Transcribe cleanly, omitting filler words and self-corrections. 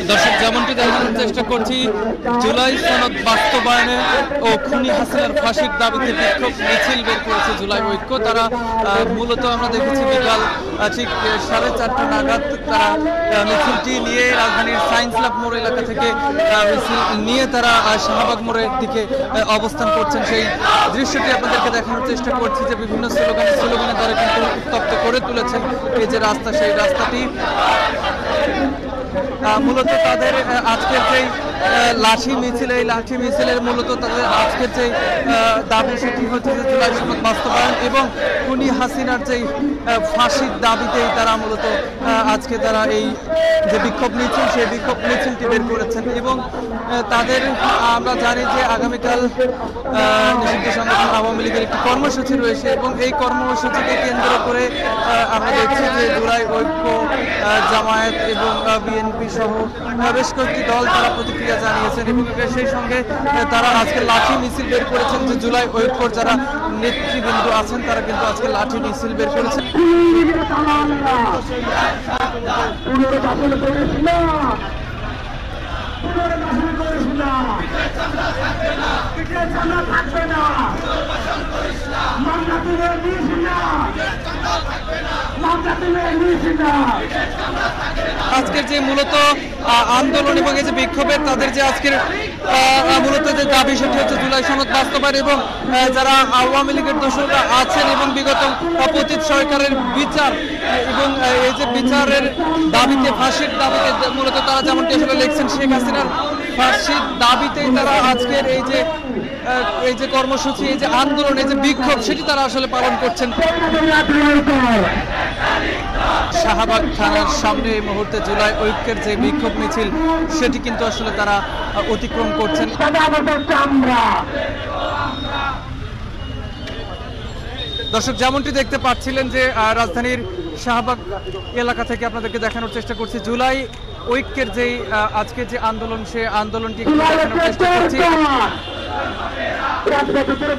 দর্শক, যেমনটি দেখানোর চেষ্টা করছি, জুলাই সনদ বাস্তবায়নে ও খুনি হাসিনার ফাঁসির দাবিতে বিক্ষোভ মিছিল বের করেছে জুলাই ঐক্য। তারা মূলত আমরা দেখেছি বিকাল ঠিক 4:30 নাগাদ তারা মিছিলটি নিয়ে রাজধানীর সায়েন্স ল্যাব মোড় এলাকা থেকে মিছিল নিয়ে তারা শাহবাগ মোড়ের দিকে অবস্থান করছেন। সেই দৃশ্যটি আপনাদেরকে দেখানোর চেষ্টা করছি যে বিভিন্ন স্লোগানে তারা কিন্তু উত্তপ্ত করে তুলেছেন এই যে রাস্তা, সেই রাস্তাটি মূলত তাদের আজকের যেই লাঠি মিছিল, এই লাঠি মিছিলের মূলত তাদের আজকের যে দাবি সেটি হচ্ছে যে জুলাই সনদ বাস্তবায়ন এবং খুনি হাসিনার যেই ফাঁসির দাবিতেই তারা মূলত আজকে তারা এই যে বিক্ষোভ মিছিল, সেই বিক্ষোভ মিছিলটি বের করেছেন। এবং তাদের আমরা জানি যে আগামীকাল নিষিদ্ধ সংগঠন আওয়ামী লীগের একটি কর্মসূচি রয়েছে এবং এই কর্মসূচিকে কেন্দ্র করে আমরা দেখছি যে জুলাই ঐক্য, জামায়াত এবং বিএনপি সহ বেশ কয়েকটি দল তারা প্রতিক্রিয়া জানিয়েছেন এবং সেই সঙ্গে তারা আজকে লাঠি মিছিল বের করেছেন। যে জুলাই ঐক্যর যারা নেতৃবৃন্দ আছেন তারা কিন্তু আজকে লাঠি মিছিল বের করেছেন। আজকের যে মূলত আন্দোলন এবং এই যে বিক্ষোভের তাদের যে আজকের মূলত যে দাবি সেটি হচ্ছে জুলাই সনদ বাস্তবায়ন এবং যারা আওয়ামী লীগের দোষরা আছেন এবং বিগত পতিত সরকারের বিচার এবং এই যে বিচারের দাবিতে, ফাঁসির দাবিতে মূলত তারা যেমনটি আসলে লিখছেন শেখ হাসিনার ফাঁসির দাবিতেই তারা আজকের এই যে কর্মসূচি, এই যে আন্দোলন, এই যে বিক্ষোভ সেটি তারা আসলে পালন করছেন। শাহবাগ থানার সামনে এই মুহূর্তে জুলাই ঐক্যের যে বিক্ষোভ মিছিল সেটি কিন্তু আসলে তারা অতিক্রম করছেন। দর্শক, যেমনটি দেখতে পাচ্ছিলেন যে রাজধানীর শাহবাগ এলাকা থেকে আপনাদেরকে দেখানোর চেষ্টা করছি জুলাই ঐক্যের যেই আজকের যে আন্দোলন, সে আন্দোলনটি দেখানোর চেষ্টা করছি। রাজপথের